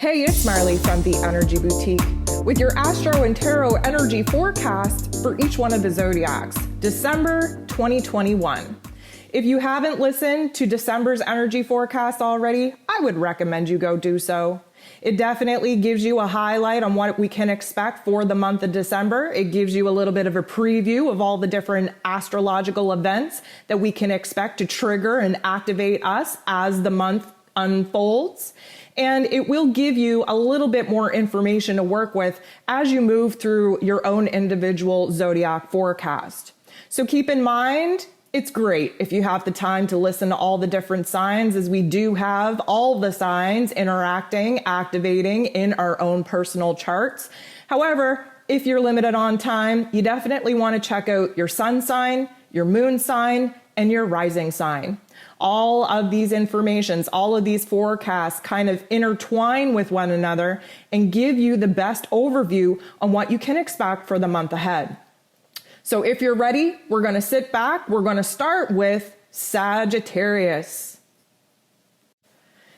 Hey, it's Marley from the Energy Boutique with your Astro and Tarot energy forecast for each one of the Zodiacs, December 2021. If you haven't listened to December's energy forecast already, I would recommend you go do so. It definitely gives you a highlight on what we can expect for the month of December. It gives you a little bit of a preview of all the different astrological events that we can expect to trigger and activate us as the month unfolds. And it will give you a little bit more information to work with as you move through your own individual zodiac forecast. So keep in mind, it's great if you have the time to listen to all the different signs, as we do have all the signs interacting, activating in our own personal charts. However, if you're limited on time, you definitely want to check out your sun sign, your moon sign, and your rising sign. All of these informations, all of these forecasts kind of intertwine with one another and give you the best overview on what you can expect for the month ahead. So if you're ready, we're going to sit back. We're going to start with Sagittarius.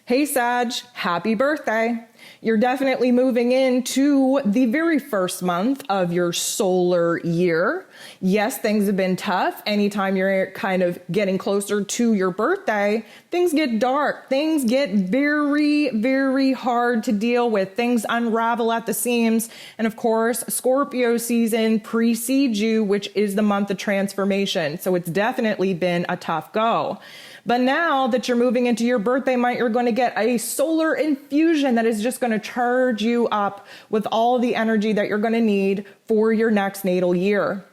Hey Sag, happy birthday. You're definitely moving into the very first month of your solar year. Yes, things have been tough. Anytime you're kind of getting closer to your birthday, things get dark. Things get very, very hard to deal with. Things unravel at the seams. And of course, Scorpio season precedes you, which is the month of transformation. So it's definitely been a tough go. But now that you're moving into your birthday month, you're going to get a solar infusion that is just going to charge you up with all the energy that you're going to need for your next natal year.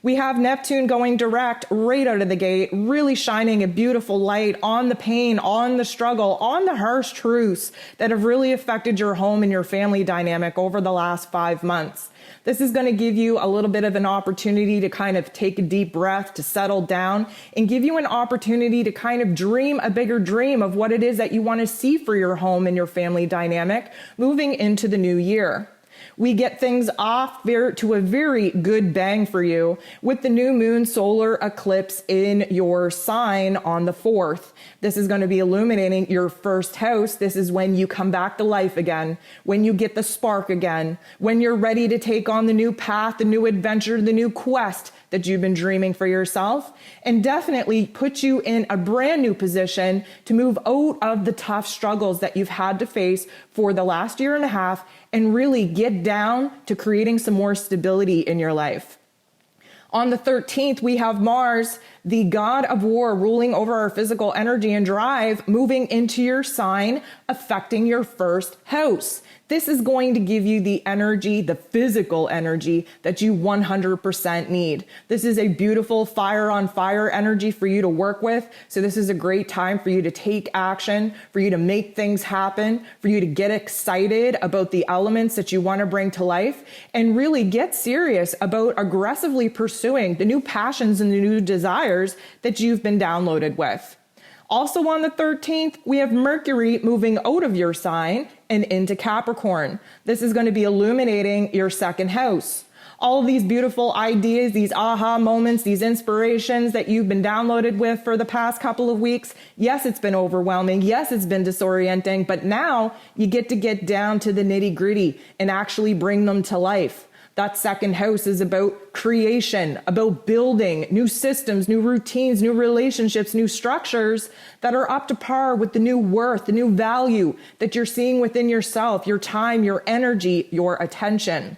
We have Neptune going direct right out of the gate, really shining a beautiful light on the pain, on the struggle, on the harsh truths that have really affected your home and your family dynamic over the last 5 months. This is going to give you a little bit of an opportunity to kind of take a deep breath, to settle down, and give you an opportunity to kind of dream a bigger dream of what it is that you want to see for your home and your family dynamic moving into the new year. We get things off to a very good bang for you with the new moon solar eclipse in your sign on the 4th. This is going to be illuminating your first house. This is when you come back to life again, when you get the spark again, when you're ready to take on the new path, the new adventure, the new quest that you've been dreaming for yourself, and definitely put you in a brand new position to move out of the tough struggles that you've had to face for the last year and a half and really get down to creating some more stability in your life. On the 13th, we have Mars, the god of war, ruling over our physical energy and drive, moving into your sign, affecting your first house. This is going to give you the energy, the physical energy that you 100% need. This is a beautiful fire on fire energy for you to work with. So this is a great time for you to take action, for you to make things happen, for you to get excited about the elements that you want to bring to life, and really get serious about aggressively pursuing the new passions and the new desires that you've been downloaded with. Also on the 13th, we have Mercury moving out of your sign and into Capricorn. This is going to be illuminating your second house. All of these beautiful ideas, these aha moments, these inspirations that you've been downloaded with for the past couple of weeks. Yes, it's been overwhelming. Yes, it's been disorienting, but now you get to get down to the nitty gritty and actually bring them to life. That second house is about creation, about building new systems, new routines, new relationships, new structures that are up to par with the new worth, the new value that you're seeing within yourself, your time, your energy, your attention.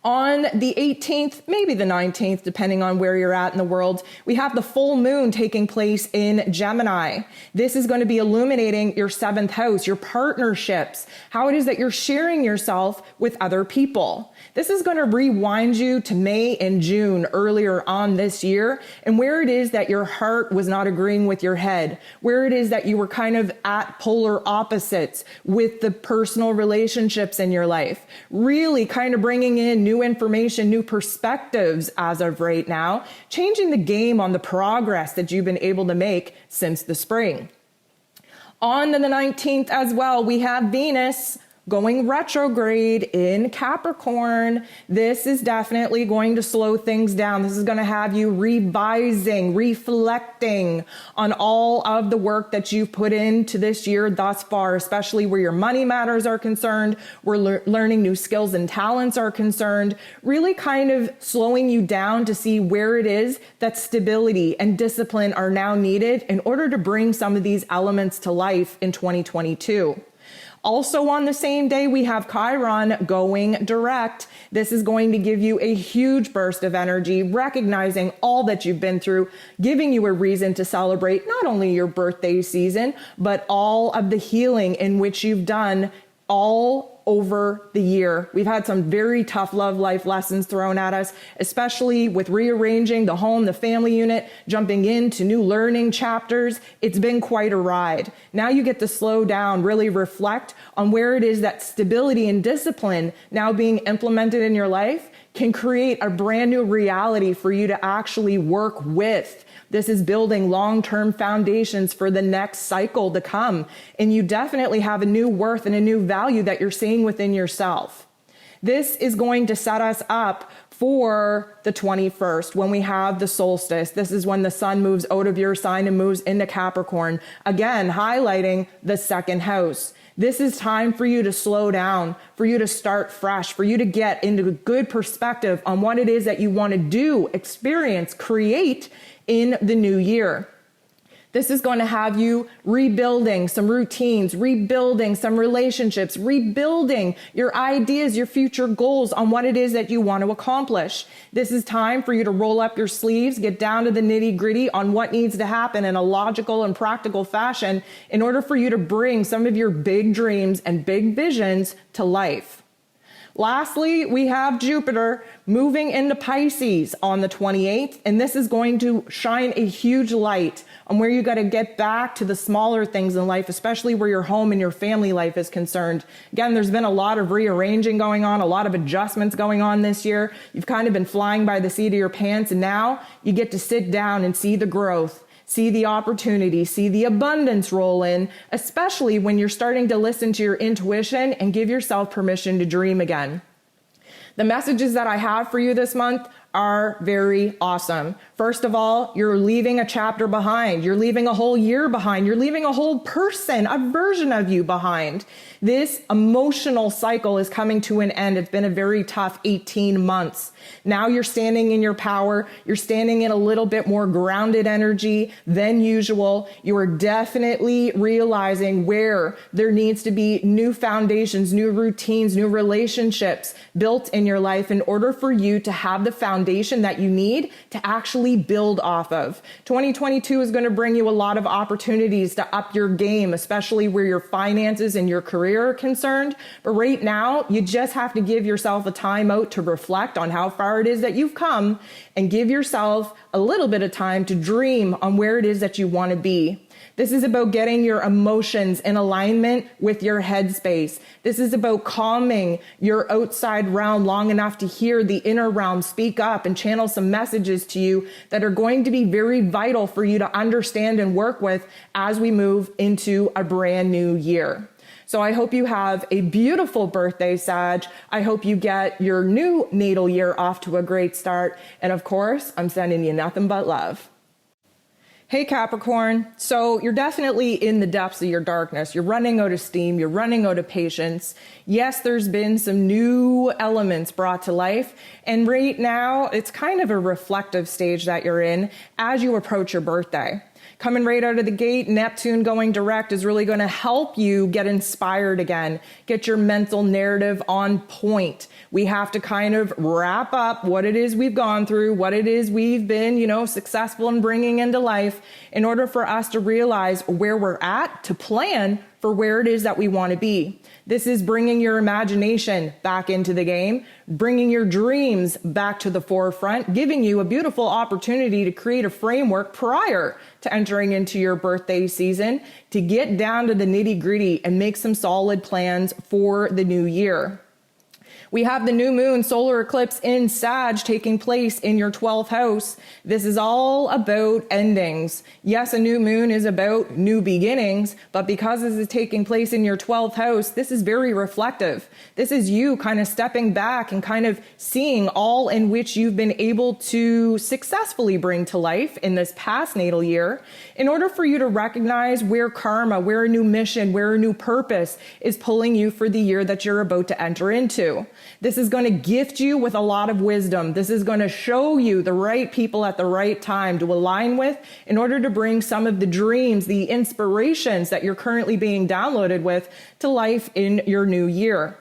On the 18th, maybe the 19th, depending on where you're at in the world, we have the full moon taking place in Gemini. This is going to be illuminating your 7th house, your partnerships, how it is that you're sharing yourself with other people. This is going to rewind you to May and June earlier on this year, and where it is that your heart was not agreeing with your head, where it is that you were kind of at polar opposites with the personal relationships in your life. Really kind of bringing in new information, new perspectives as of right now, changing the game on the progress that you've been able to make since the spring. On the 19th as well, we have Venus going retrograde in Capricorn. This is definitely going to slow things down. This is going to have you revising, reflecting on all of the work that you've put into this year thus far, especially where your money matters are concerned, where learning new skills and talents are concerned, really kind of slowing you down to see where it is that stability and discipline are now needed in order to bring some of these elements to life in 2022. Also on the same day, we have Chiron going direct. This is going to give you a huge burst of energy, recognizing all that you've been through, giving you a reason to celebrate not only your birthday season, but all of the healing in which you've done all over the year. We've had some very tough love life lessons thrown at us, especially with rearranging the home, the family unit, jumping into new learning chapters. It's been quite a ride. Now you get to slow down, really reflect on where it is that stability and discipline now being implemented in your life can create a brand new reality for you to actually work with. This is building long-term foundations for the next cycle to come. And you definitely have a new worth and a new value that you're seeing within yourself. This is going to set us up for the 21st when we have the solstice. This is when the sun moves out of your sign and moves into Capricorn. Again, highlighting the second house. This is time for you to slow down, for you to start fresh, for you to get into a good perspective on what it is that you want to do, experience, create in the new year. This is going to have you rebuilding some routines, rebuilding some relationships, rebuilding your ideas, your future goals on what it is that you want to accomplish. This is time for you to roll up your sleeves, get down to the nitty-gritty on what needs to happen in a logical and practical fashion in order for you to bring some of your big dreams and big visions to life. Lastly, we have Jupiter moving into Pisces on the 28th, and this is going to shine a huge light on where you got to get back to the smaller things in life, especially where your home and your family life is concerned. Again, there's been a lot of rearranging going on, a lot of adjustments going on this year. You've kind of been flying by the seat of your pants, and now you get to sit down and see the growth, see the opportunity, see the abundance roll in, especially when you're starting to listen to your intuition and give yourself permission to dream again. The messages that I have for you this month are very awesome. First of all, you're leaving a chapter behind. You're leaving a whole year behind. You're leaving a whole person, a version of you behind. This emotional cycle is coming to an end. It's been a very tough 18 months. Now you're standing in your power. You're standing in a little bit more grounded energy than usual. You are definitely realizing where there needs to be new foundations, new routines, new relationships built in your life in order for you to have the foundation that you need to actually build off of. 2022 is going to bring you a lot of opportunities to up your game, especially where your finances and your career are concerned. But right now, you just have to give yourself a time out to reflect on how far it is that you've come and give yourself a little bit of time to dream on where it is that you want to be. This is about getting your emotions in alignment with your headspace. This is about calming your outside realm long enough to hear the inner realm speak up and channel some messages to you that are going to be very vital for you to understand and work with as we move into a brand new year. So I hope you have a beautiful birthday, Sag. I hope you get your new natal year off to a great start. And of course, I'm sending you nothing but love. Hey Capricorn, so you're definitely in the depths of your darkness. You're running out of steam, you're running out of patience. Yes, there's been some new elements brought to life, and right now it's kind of a reflective stage that you're in as you approach your birthday. Coming right out of the gate, Neptune going direct is really going to help you get inspired again, get your mental narrative on point. We have to kind of wrap up what it is we've gone through, what it is we've been, successful in bringing into life in order for us to realize where we're at, to plan for where it is that we want to be. This is bringing your imagination back into the game, bringing your dreams back to the forefront, giving you a beautiful opportunity to create a framework prior to entering into your birthday season to get down to the nitty-gritty and make some solid plans for the new year. We have the new moon solar eclipse in Sag taking place in your 12th house. This is all about endings. Yes, a new moon is about new beginnings, but because this is taking place in your 12th house, this is very reflective. This is you kind of stepping back and kind of seeing all in which you've been able to successfully bring to life in this past natal year, in order for you to recognize where karma, where a new mission, where a new purpose is pulling you for the year that you're about to enter into. This is going to gift you with a lot of wisdom. This is going to show you the right people at the right time to align with in order to bring some of the dreams, the inspirations that you're currently being downloaded with to life in your new year.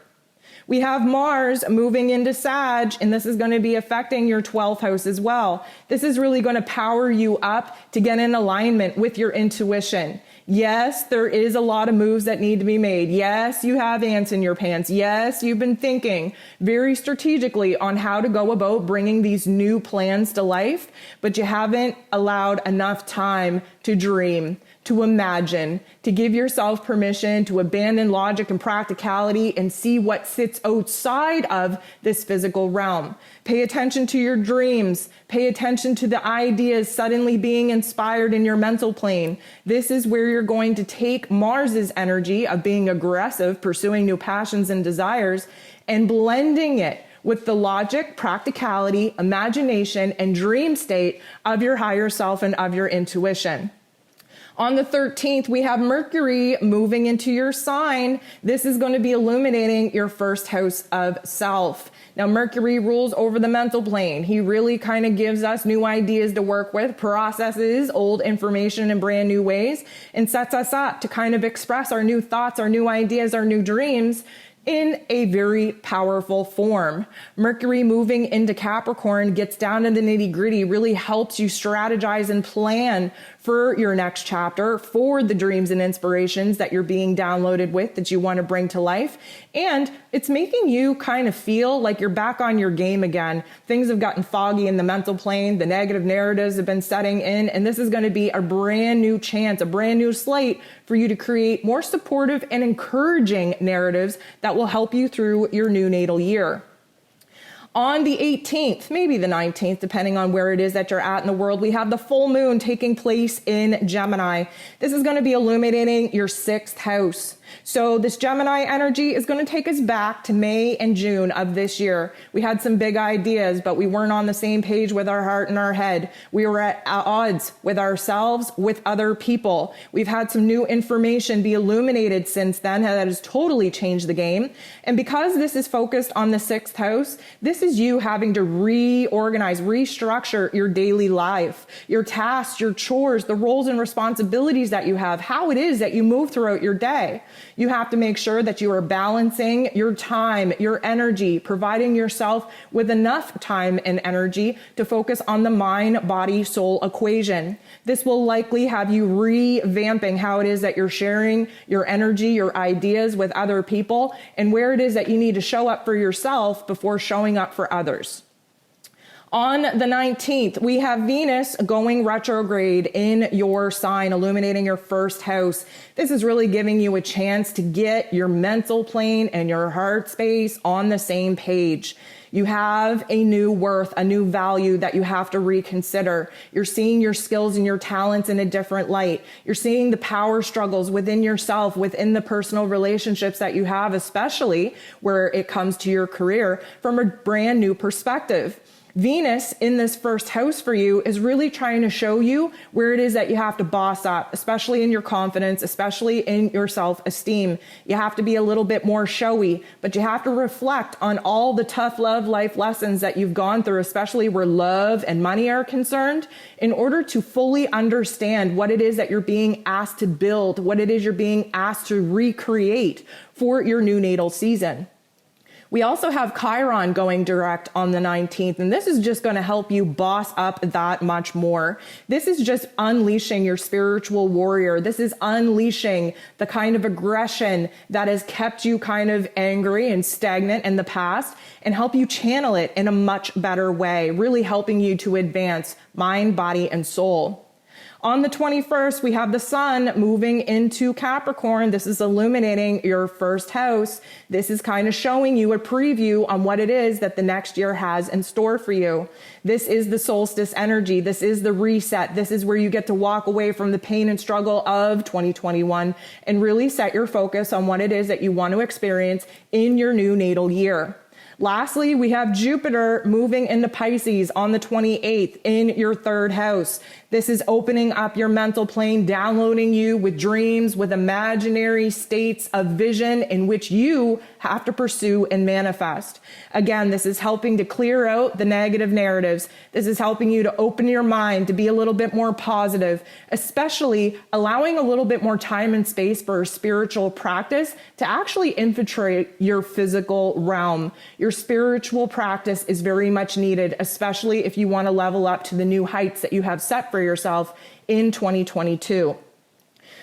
We have Mars moving into Sag, and this is going to be affecting your 12th house as well. This is really going to power you up to get in alignment with your intuition. Yes, there is a lot of moves that need to be made. Yes, you have ants in your pants. Yes, you've been thinking very strategically on how to go about bringing these new plans to life, but you haven't allowed enough time to dream, to imagine, to give yourself permission to abandon logic and practicality and see what sits outside of this physical realm. Pay attention to your dreams. Pay attention to the ideas suddenly being inspired in your mental plane. This is where you're going to take Mars's energy of being aggressive, pursuing new passions and desires, and blending it with the logic, practicality, imagination, and dream state of your higher self and of your intuition. On the 13th, we have Mercury moving into your sign. This is going to be illuminating your first house of self. Now, Mercury rules over the mental plane. He really kind of gives us new ideas to work with, processes old information in brand new ways, and sets us up to kind of express our new thoughts, our new ideas, our new dreams in a very powerful form. Mercury moving into Capricorn gets down to the nitty-gritty, really helps you strategize and plan for your next chapter, for the dreams and inspirations that you're being downloaded with that you want to bring to life. And it's making you kind of feel like you're back on your game again. Things have gotten foggy in the mental plane. The negative narratives have been setting in, and this is going to be a brand new chance, a brand new slate for you to create more supportive and encouraging narratives that will help you through your new natal year. On the 18th, maybe the 19th, depending on where it is that you're at in the world, we have the full moon taking place in Gemini. This is going to be illuminating your 6th house. So this Gemini energy is going to take us back to May and June of this year. We had some big ideas, but we weren't on the same page with our heart and our head. We were at odds with ourselves, with other people. We've had some new information be illuminated since then that has totally changed the game. And because this is focused on the 6th house, this is you having to reorganize, restructure your daily life, your tasks, your chores, the roles and responsibilities that you have, how it is that you move throughout your day. You have to make sure that you are balancing your time, your energy, providing yourself with enough time and energy to focus on the mind, body, soul equation. This will likely have you revamping how it is that you're sharing your energy, your ideas with other people, and where it is that you need to show up for yourself before showing up for others. On the 19th, we have Venus going retrograde in your sign, illuminating your first house. This is really giving you a chance to get your mental plane and your heart space on the same page. You have a new worth, a new value that you have to reconsider. You're seeing your skills and your talents in a different light. You're seeing the power struggles within yourself, within the personal relationships that you have, especially where it comes to your career, from a brand new perspective. Venus in this first house for you is really trying to show you where it is that you have to boss up, especially in your confidence, especially in your self-esteem. You have to be a little bit more showy, but you have to reflect on all the tough love life lessons that you've gone through, especially where love and money are concerned, in order to fully understand what it is that you're being asked to build, what it is you're being asked to recreate for your new natal season. We also have Chiron going direct on the 19th, and this is just going to help you boss up that much more. This is just unleashing your spiritual warrior. This is unleashing the kind of aggression that has kept you kind of angry and stagnant in the past, and help you channel it in a much better way, really helping you to advance mind, body, and soul. On the 21st, we have the sun moving into Capricorn. This is illuminating your first house. This is kind of showing you a preview on what it is that the next year has in store for you. This is the solstice energy. This is the reset. This is where you get to walk away from the pain and struggle of 2021 and really set your focus on what it is that you want to experience in your new natal year. Lastly, we have Jupiter moving into Pisces on the 28th in your third house. This is opening up your mental plane, downloading you with dreams, with imaginary states of vision in which you have to pursue and manifest. Again, this is helping to clear out the negative narratives. This is helping you to open your mind, to be a little bit more positive, especially allowing a little bit more time and space for spiritual practice to actually infiltrate your physical realm. Your spiritual practice is very much needed, especially if you want to level up to the new heights that you have set for yourself in 2022.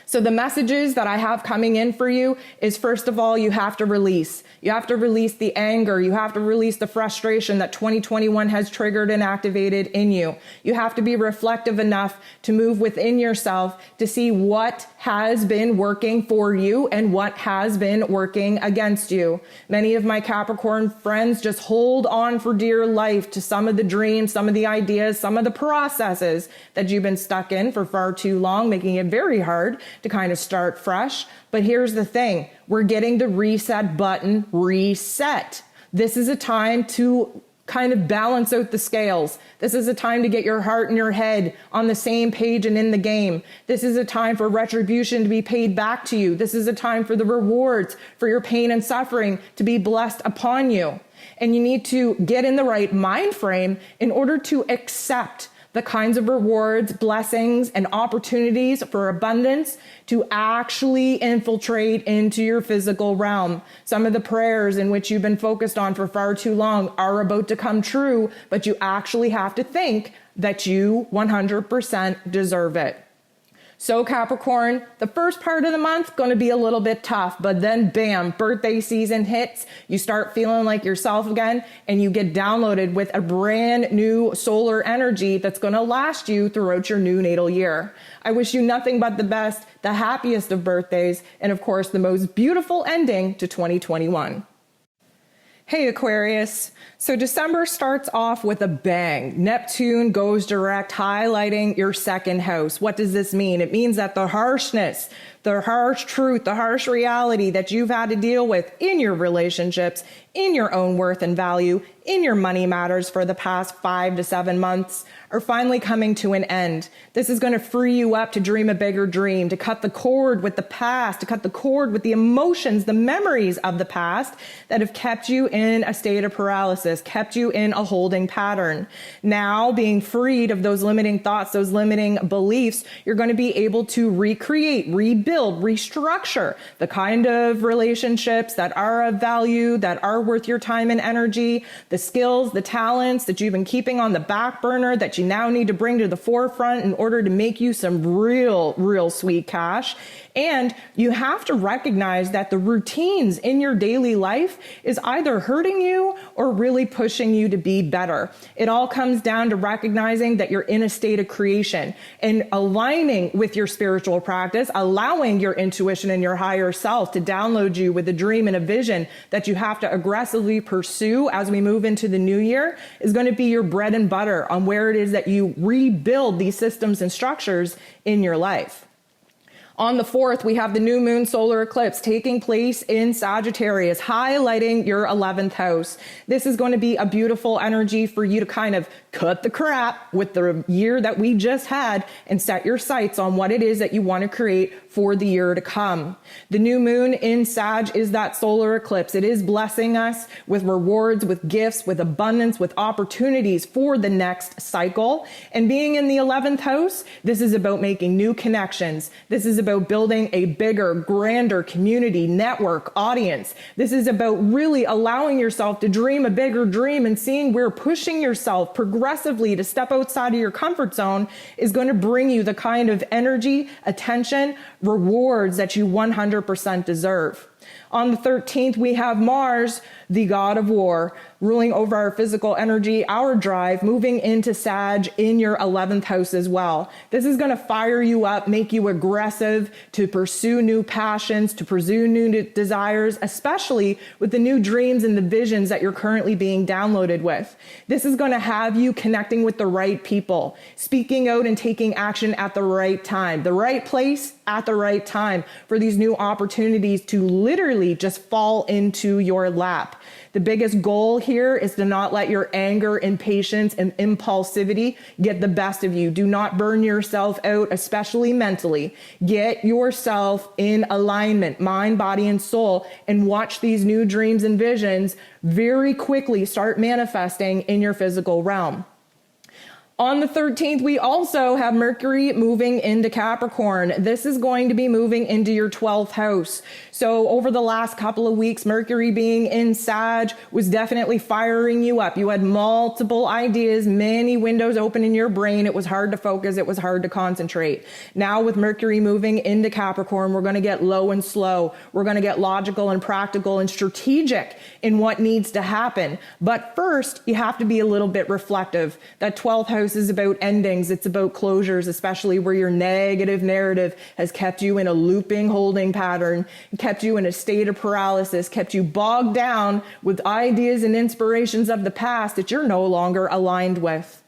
So the messages that I have coming in for you is, first of all, you have to release. You have to release the anger. You have to release the frustration that 2021 has triggered and activated in you. You have to be reflective enough to move within yourself to see what has been working for you and what has been working against you. Many of my Capricorn friends just hold on for dear life to some of the dreams, some of the ideas, some of the processes that you've been stuck in for far too long, making it very hard to kind of start fresh. But here's the thing, we're getting the reset button reset. This is a time to kind of balance out the scales. This is a time to get your heart and your head on the same page and in the game. This is a time for retribution to be paid back to you. This is a time for the rewards for your pain and suffering to be blessed upon you. And you need to get in the right mind frame in order to accept the kinds of rewards, blessings, and opportunities for abundance to actually infiltrate into your physical realm. Some of the prayers in which you've been focused on for far too long are about to come true, but you actually have to think that you 100% deserve it. So Capricorn, the first part of the month going to be a little bit tough, but then bam, birthday season hits, you start feeling like yourself again, and you get downloaded with a brand new solar energy that's going to last you throughout your new natal year. I wish you nothing but the best, the happiest of birthdays, and of course, the most beautiful ending to 2021. Hey Aquarius, so December starts off with a bang. Neptune goes direct, highlighting your second house. What does this mean? It means that the harshness, the harsh truth, the harsh reality that you've had to deal with in your relationships, in your own worth and value, in your money matters for the past 5 to 7 months are finally coming to an end. This is going to free you up to dream a bigger dream, to cut the cord with the past, to cut the cord with the emotions, the memories of the past that have kept you in a state of paralysis, kept you in a holding pattern. Now, being freed of those limiting thoughts, those limiting beliefs, you're going to be able to recreate, rebuild, restructure the kind of relationships that are of value, that are worth your time and energy, the skills, the talents that you've been keeping on the back burner that you now need to bring to the forefront in order to make you some real sweet cash. And you have to recognize that the routines in your daily life is either hurting you or really pushing you to be better. It all comes down to recognizing that you're in a state of creation and aligning with your spiritual practice, allowing your intuition and your higher self to download you with a dream and a vision that you have to aggressively pursue as we move into the new year is going to be your bread and butter on where it is that you rebuild these systems and structures in your life. On the 4th, we have the new moon solar eclipse taking place in Sagittarius, highlighting your 11th house. This is going to be a beautiful energy for you to kind of cut the crap with the year that we just had and set your sights on what it is that you want to create for the year to come. The new moon in Sag is that solar eclipse. It is blessing us with rewards, with gifts, with abundance, with opportunities for the next cycle. And being in the 11th house, this is about making new connections. This is about building a bigger, grander community, network, audience. This is about really allowing yourself to dream a bigger dream and seeing where pushing yourself progressively to step outside of your comfort zone is going to bring you the kind of energy, attention, rewards that you 100% deserve. On the 13th, we have Mars, the god of war, ruling over our physical energy, our drive, moving into Sag in your 11th house as well. This is going to fire you up, make you aggressive to pursue new passions, to pursue new desires, especially with the new dreams and the visions that you're currently being downloaded with. This is going to have you connecting with the right people, speaking out and taking action at the right time, the right place at the right time for these new opportunities to literally just fall into your lap. The biggest goal here is to not let your anger, impatience, and impulsivity get the best of you. Do not burn yourself out, especially mentally. Get yourself in alignment, mind, body, and soul, and watch these new dreams and visions very quickly start manifesting in your physical realm. On the 13th, we also have Mercury moving into Capricorn. This is going to be moving into your 12th house. So over the last couple of weeks, Mercury being in Sag was definitely firing you up. You had multiple ideas, many windows open in your brain. It was hard to focus. It was hard to concentrate. Now with Mercury moving into Capricorn, we're going to get low and slow. We're going to get logical and practical and strategic in what needs to happen. But first, you have to be a little bit reflective. That 12th house is about endings. It's about closures, especially where your negative narrative has kept you in a looping holding pattern, kept you in a state of paralysis, kept you bogged down with ideas and inspirations of the past that you're no longer aligned with.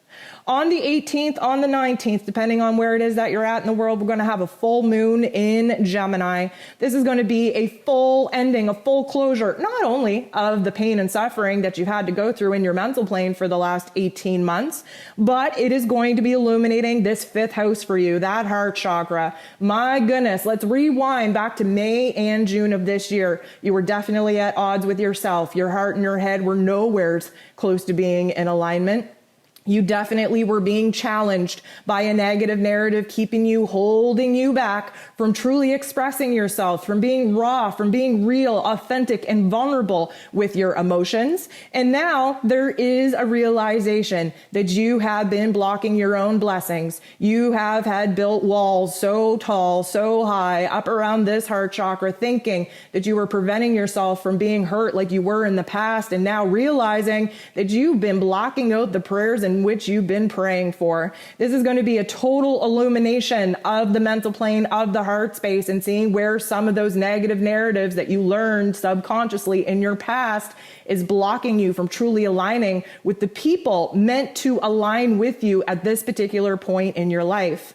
On the 18th, on the 19th, depending on where it is that you're at in the world, we're going to have a full moon in Gemini. This is going to be a full ending, a full closure, not only of the pain and suffering that you've had to go through in your mental plane for the last 18 months, but it is going to be illuminating this 5th house for you, that heart chakra. My goodness, let's rewind back to May and June of this year. You were definitely at odds with yourself. Your heart and your head were nowhere close to being in alignment. You definitely were being challenged by a negative narrative, keeping you, holding you back from truly expressing yourself, from being raw, from being real, authentic, and vulnerable with your emotions. And now there is a realization that you have been blocking your own blessings. You have had built walls so tall, so high up around this heart chakra, thinking that you were preventing yourself from being hurt like you were in the past. And now realizing that you've been blocking out the prayers in which you've been praying for. This is going to be a total illumination of the mental plane, of the heart space, and seeing where some of those negative narratives that you learned subconsciously in your past is blocking you from truly aligning with the people meant to align with you at this particular point in your life.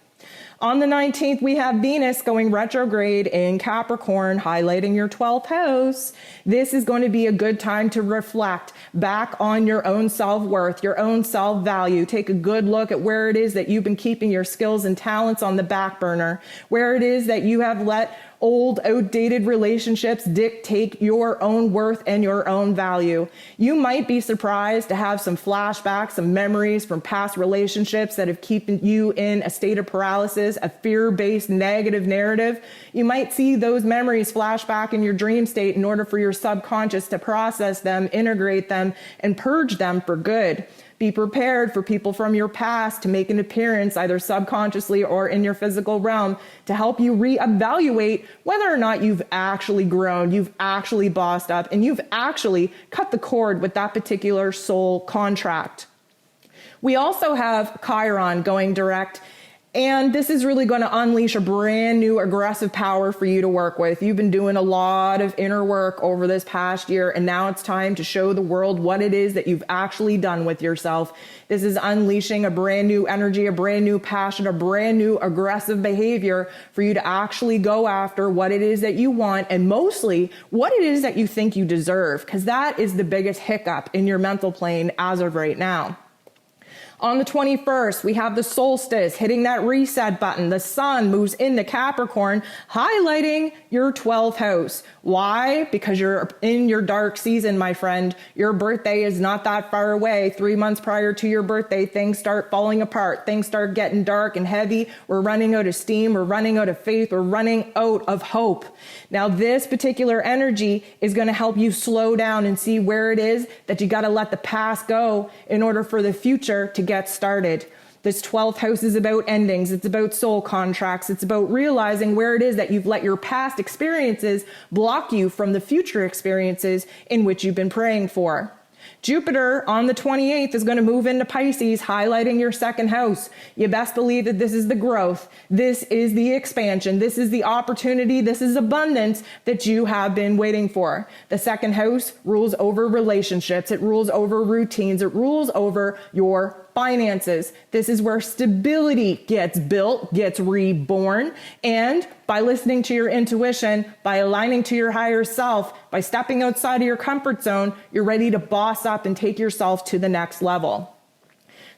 On the 19th, we have Venus going retrograde in Capricorn, highlighting your 12th house. This is going to be a good time to reflect back on your own self-worth, your own self-value. Take a good look at where it is that you've been keeping your skills and talents on the back burner, where it is that you have let old, outdated relationships dictate your own worth and your own value. You might be surprised to have some flashbacks, some memories from past relationships that have kept you in a state of paralysis, a fear-based negative narrative. You might see those memories flash back in your dream state in order for your subconscious to process them, integrate them, and purge them for good. Be prepared for people from your past to make an appearance, either subconsciously or in your physical realm, to help you reevaluate whether or not you've actually grown, you've actually bossed up, and you've actually cut the cord with that particular soul contract. We also have Chiron going direct. And this is really going to unleash a brand new aggressive power for you to work with. You've been doing a lot of inner work over this past year, and now it's time to show the world what it is that you've actually done with yourself. This is unleashing a brand new energy, a brand new passion, a brand new aggressive behavior for you to actually go after what it is that you want, and mostly what it is that you think you deserve, because that is the biggest hiccup in your mental plane as of right now. On the 21st, we have the solstice hitting that reset button. The sun moves into Capricorn, highlighting your 12th house. Why? Because you're in your dark season, my friend. Your birthday is not that far away. 3 months prior to your birthday, things start falling apart. Things start getting dark and heavy. We're running out of steam. We're running out of faith. We're running out of hope. Now, this particular energy is going to help you slow down and see where it is that you got to let the past go in order for the future to get started. This 12th house is about endings. It's about soul contracts. It's about realizing where it is that you've let your past experiences block you from the future experiences in which you've been praying for. Jupiter on the 28th is going to move into Pisces, highlighting your second house. You best believe that this is the growth. This is the expansion. This is the opportunity. This is abundance that you have been waiting for. The second house rules over relationships. It rules over routines. It rules over your finances. This is where stability gets built, gets reborn. And by listening to your intuition, by aligning to your higher self, by stepping outside of your comfort zone, you're ready to boss up and take yourself to the next level.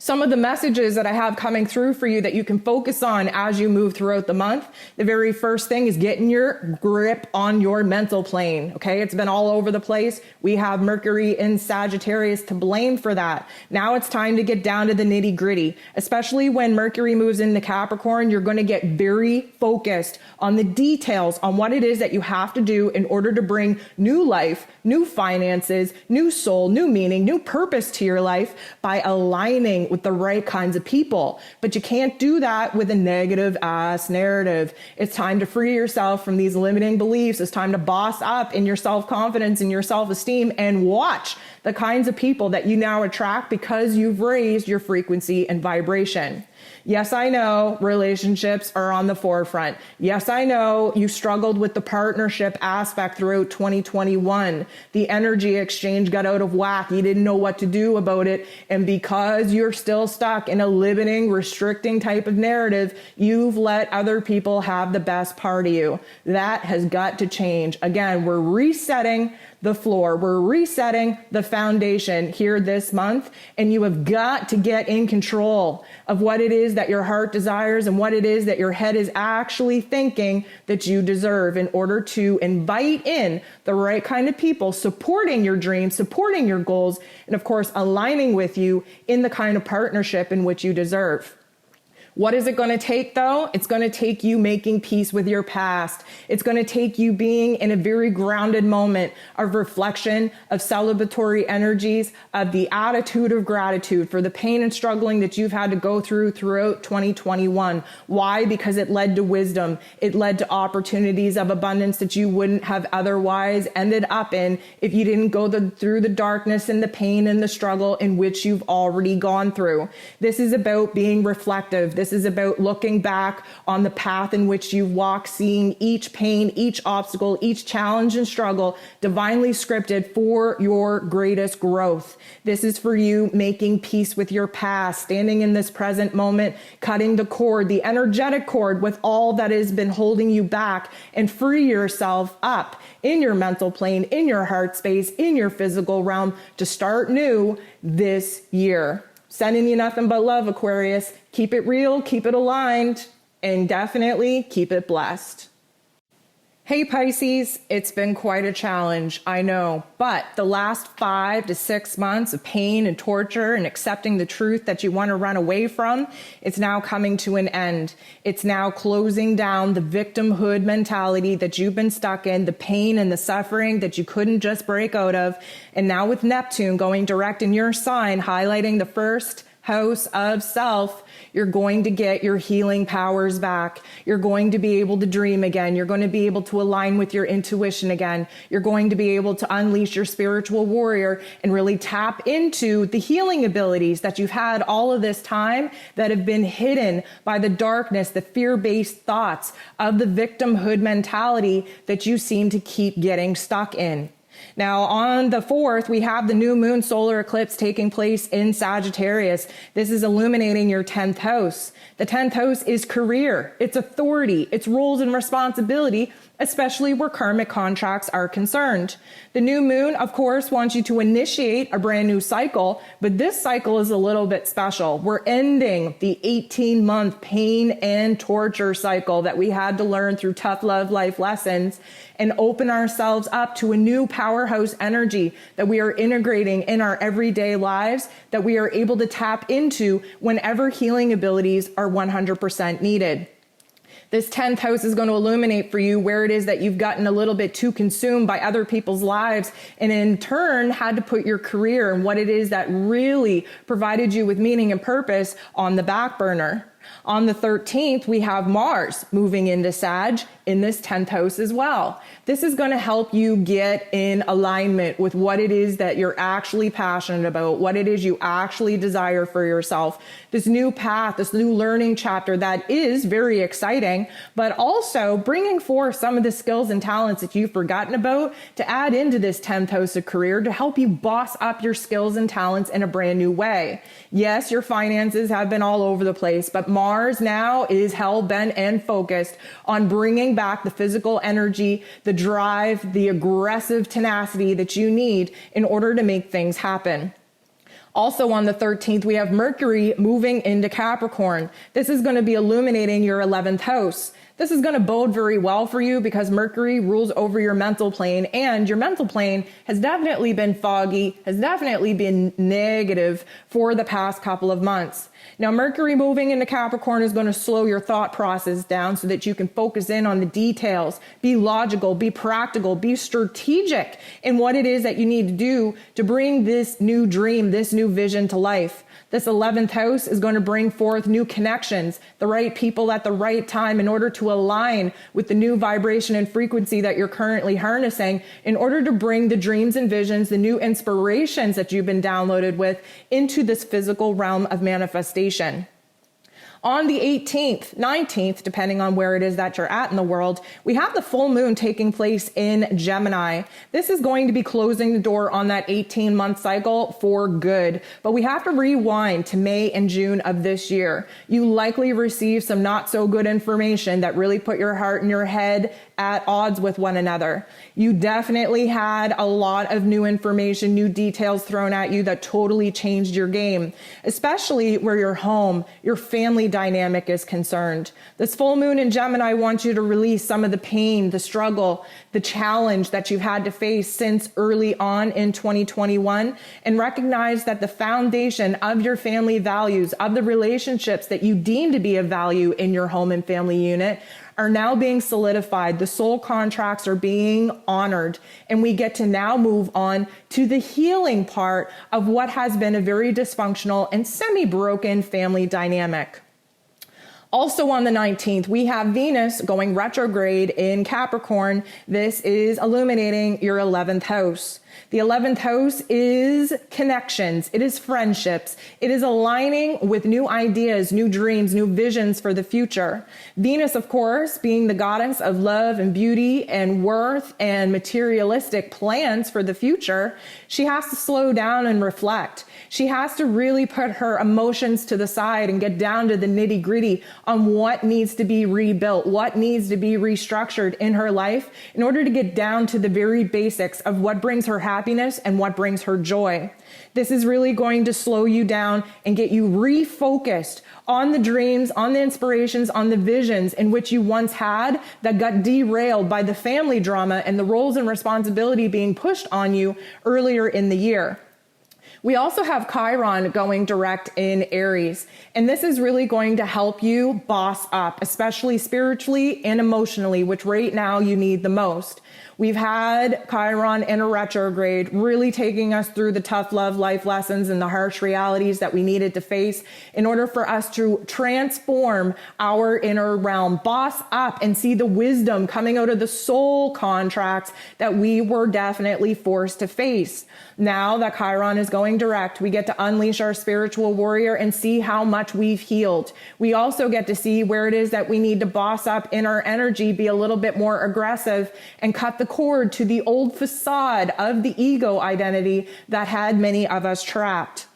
Some of the messages that I have coming through for you that you can focus on as you move throughout the month. The very first thing is getting your grip on your mental plane. Okay. It's been all over the place. We have Mercury in Sagittarius to blame for that. Now it's time to get down to the nitty gritty, especially when Mercury moves into Capricorn. You're going to get very focused on the details on what it is that you have to do in order to bring new life, new finances, new soul, new meaning, new purpose to your life by aligning with the right kinds of people. But you can't do that with a negative ass narrative. It's time to free yourself from these limiting beliefs. It's time to boss up in your self-confidence and your self-esteem and watch the kinds of people that you now attract because you've raised your frequency and vibration. Yes, I know relationships are on the forefront. Yes, I know you struggled with the partnership aspect throughout 2021. The energy exchange got out of whack. You didn't know what to do about it. And because you're still stuck in a limiting, restricting type of narrative, you've let other people have the best part of you. That has got to change. Again, we're resetting the floor. We're resetting the foundation here this month, and you have got to get in control of what it is that your heart desires and what it is that your head is actually thinking that you deserve in order to invite in the right kind of people supporting your dreams, supporting your goals, and of course, aligning with you in the kind of partnership in which you deserve. What is it going to take though? It's going to take you making peace with your past. It's going to take you being in a very grounded moment of reflection, of celebratory energies, of the attitude of gratitude for the pain and struggling that you've had to go throughout 2021. Why? Because it led to wisdom. It led to opportunities of abundance that you wouldn't have otherwise ended up in if you didn't go through the darkness and the pain and the struggle in which you've already gone through. This is about being reflective. This is about looking back on the path in which you walk, seeing each pain, each obstacle, each challenge and struggle divinely scripted for your greatest growth. This is for you making peace with your past, standing in this present moment, cutting the cord, the energetic cord with all that has been holding you back, and free yourself up in your mental plane, in your heart space, in your physical realm to start new this year. Sending you nothing but love, Aquarius. Keep it real, keep it aligned, and definitely keep it blessed. Hey Pisces, it's been quite a challenge, I know, but the last 5 to 6 months of pain and torture and accepting the truth that you want to run away from, it's now coming to an end. It's now closing down the victimhood mentality that you've been stuck in, the pain and the suffering that you couldn't just break out of. And now with Neptune going direct in your sign, highlighting the first house of self, you're going to get your healing powers back. You're going to be able to dream again. You're going to be able to align with your intuition again. You're going to be able to unleash your spiritual warrior and really tap into the healing abilities that you've had all of this time that have been hidden by the darkness, the fear-based thoughts of the victimhood mentality that you seem to keep getting stuck in. Now, on the 4th, we have the new moon solar eclipse taking place in Sagittarius. This is illuminating your 10th house. The 10th house is career, it's authority, it's roles and responsibility, especially where karmic contracts are concerned. The new moon, of course, wants you to initiate a brand new cycle, but this cycle is a little bit special. We're ending the 18-month pain and torture cycle that we had to learn through tough love life lessons and open ourselves up to a new powerhouse energy that we are integrating in our everyday lives, that we are able to tap into whenever healing abilities are 100% needed. This 10th house is going to illuminate for you where it is that you've gotten a little bit too consumed by other people's lives and in turn had to put your career and what it is that really provided you with meaning and purpose on the back burner. On the 13th, we have Mars moving into Sag in this 10th house as well. This is going to help you get in alignment with what it is that you're actually passionate about, what it is you actually desire for yourself. This new path, this new learning chapter that is very exciting, but also bringing forth some of the skills and talents that you've forgotten about to add into this 10th house of career to help you boss up your skills and talents in a brand new way. Yes, your finances have been all over the place, but Mars now is hell-bent and focused on bringing back the physical energy, the drive, the aggressive tenacity that you need in order to make things happen. Also on the 13th, we have Mercury moving into Capricorn. This is going to be illuminating your 11th house. This is going to bode very well for you because Mercury rules over your mental plane, and your mental plane has definitely been foggy, has definitely been negative for the past couple of months. Now, Mercury moving into Capricorn is going to slow your thought process down so that you can focus in on the details, be logical, be practical, be strategic in what it is that you need to do to bring this new dream, this new vision to life. This 11th house is going to bring forth new connections, the right people at the right time in order to align with the new vibration and frequency that you're currently harnessing in order to bring the dreams and visions, the new inspirations that you've been downloaded with into this physical realm of manifestation. On the 18th, 19th, depending on where it is that you're at in the world, we have the full moon taking place in Gemini. This is going to be closing the door on that 18-month cycle for good. But we have to rewind to May and June of this year. You likely received some not so good information that really put your heart and your head at odds with one another. You definitely had a lot of new information, new details thrown at you that totally changed your game, especially where your home, your family dynamic is concerned. This full moon in Gemini wants you to release some of the pain, the struggle, the challenge that you've had to face since early on in 2021 and recognize that the foundation of your family values, of the relationships that you deem to be of value in your home and family unit are now being solidified. The soul contracts are being honored, and we get to now move on to the healing part of what has been a very dysfunctional and semi-broken family dynamic. Also on the 19th, we have Venus going retrograde in Capricorn. This is illuminating your 11th house. The 11th house is connections. It is friendships. It is aligning with new ideas, new dreams, new visions for the future. Venus, of course, being the goddess of love and beauty and worth and materialistic plans for the future, she has to slow down and reflect. She has to really put her emotions to the side and get down to the nitty gritty on what needs to be rebuilt, what needs to be restructured in her life in order to get down to the very basics of what brings her happiness and what brings her joy. This is really going to slow you down and get you refocused on the dreams, on the inspirations, on the visions in which you once had that got derailed by the family drama and the roles and responsibility being pushed on you earlier in the year. We also have Chiron going direct in Aries, and this is really going to help you boss up, especially spiritually and emotionally, which right now you need the most. We've had Chiron in a retrograde, really taking us through the tough love life lessons and the harsh realities that we needed to face in order for us to transform our inner realm, boss up and see the wisdom coming out of the soul contracts that we were definitely forced to face. Now that Chiron is going direct, we get to unleash our spiritual warrior and see how much we've healed. We also get to see where it is that we need to boss up in our energy, be a little bit more aggressive, and cut the cord to the old facade of the ego identity that had many of us trapped.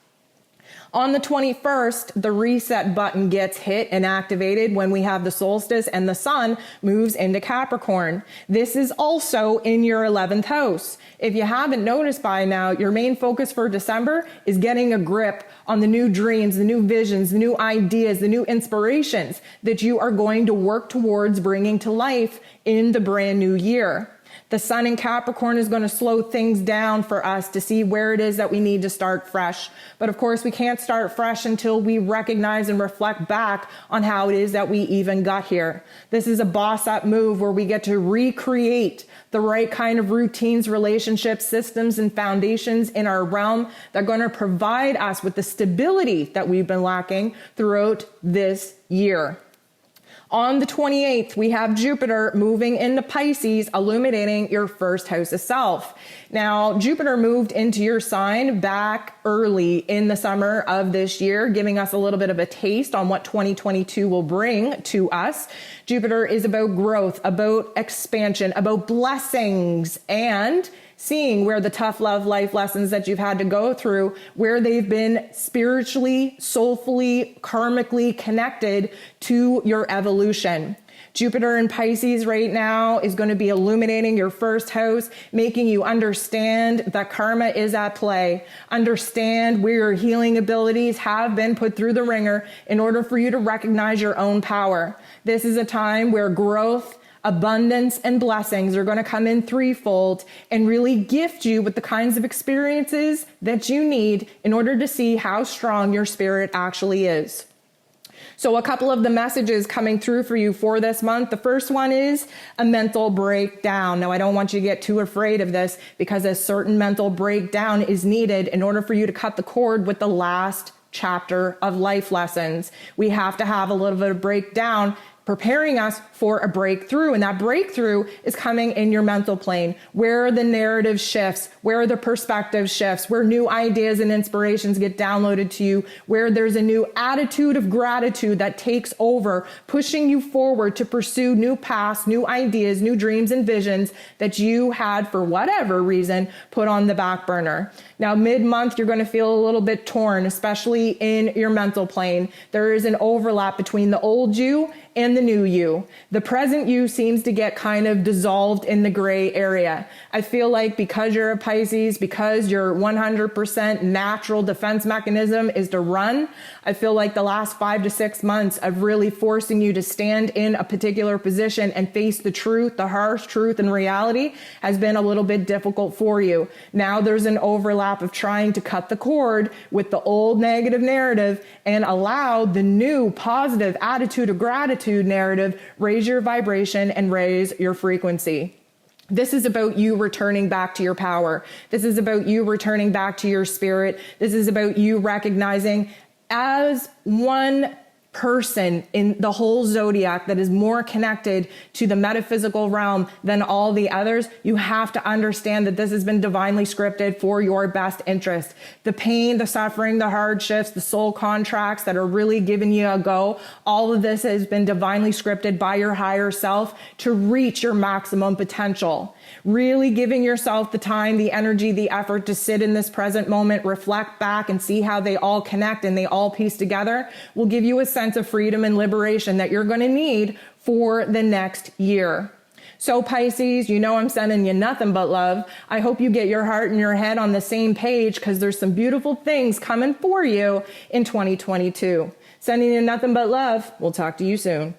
On the 21st, the reset button gets hit and activated when we have the solstice and the sun moves into Capricorn. This is also in your 11th house. If you haven't noticed by now, your main focus for December is getting a grip on the new dreams, the new visions, the new ideas, the new inspirations that you are going to work towards bringing to life in the brand new year. The sun in Capricorn is going to slow things down for us to see where it is that we need to start fresh. But of course, we can't start fresh until we recognize and reflect back on how it is that we even got here. This is a boss up move where we get to recreate the right kind of routines, relationships, systems, and foundations in our realm that are going to provide us with the stability that we've been lacking throughout this year. On the 28th, we have Jupiter moving into Pisces, illuminating your first house of self. Now, Jupiter moved into your sign back early in the summer of this year, giving us a little bit of a taste on what 2022 will bring to us. Jupiter is about growth, about expansion, about blessings, and seeing where the tough love life lessons that you've had to go through, where they've been spiritually, soulfully, karmically connected to your evolution. Jupiter in Pisces right now is going to be illuminating your first house, making you understand that karma is at play. Understand where your healing abilities have been put through the ringer in order for you to recognize your own power. This is a time where growth, abundance, and blessings are going to come in threefold and really gift you with the kinds of experiences that you need in order to see how strong your spirit actually is. So a couple of the messages coming through for you for this month. The first one is a mental breakdown. Now, I don't want you to get too afraid of this because a certain mental breakdown is needed in order for you to cut the cord with the last chapter of life lessons. We have to have a little bit of breakdown, preparing us for a breakthrough. And that breakthrough is coming in your mental plane, where the narrative shifts, where the perspective shifts, where new ideas and inspirations get downloaded to you, where there's a new attitude of gratitude that takes over, pushing you forward to pursue new paths, new ideas, new dreams and visions that you had, for whatever reason, put on the back burner. Now, mid-month, you're going to feel a little bit torn, especially in your mental plane. There is an overlap between the old you and the new you. The present you seems to get kind of dissolved in the gray area. I feel like because you're a Pisces, because your 100% natural defense mechanism is to run, I feel like the last 5 to 6 months of really forcing you to stand in a particular position and face the truth, the harsh truth and reality has been a little bit difficult for you. Now there's an overlap of trying to cut the cord with the old negative narrative and allow the new positive attitude of gratitude narrative raise your vibration and raise your frequency. This is about you returning back to your power. This is about you returning back to your spirit. This is about you recognizing as one person in the whole zodiac that is more connected to the metaphysical realm than all the others. You have to understand that this has been divinely scripted for your best interest. The pain, the suffering, the hardships, the soul contracts that are really giving you a go, all of this has been divinely scripted by your higher self to reach your maximum potential. Really giving yourself the time, the energy, the effort to sit in this present moment, reflect back and see how they all connect and they all piece together will give you a sense of freedom and liberation that you're going to need for the next year. So Pisces, you know I'm sending you nothing but love. I hope you get your heart and your head on the same page because there's some beautiful things coming for you in 2022. Sending you nothing but love. We'll talk to you soon.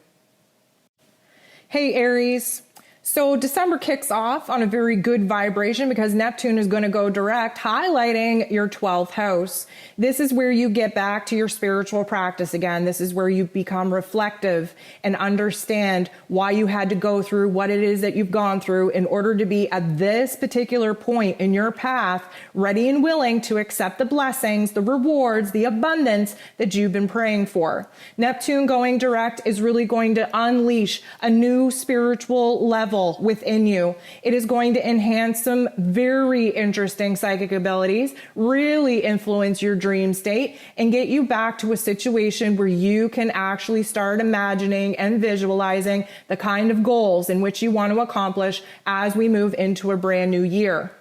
Hey Aries. So December kicks off on a very good vibration because Neptune is going to go direct, highlighting your 12th house. This is where you get back to your spiritual practice again. This is where you become reflective and understand why you had to go through what it is that you've gone through in order to be at this particular point in your path, ready and willing to accept the blessings, the rewards, the abundance that you've been praying for. Neptune going direct is really going to unleash a new spiritual level within you. It is going to enhance some very interesting psychic abilities, really influence your dream state, and get you back to a situation where you can actually start imagining and visualizing the kind of goals in which you want to accomplish as we move into a brand new year.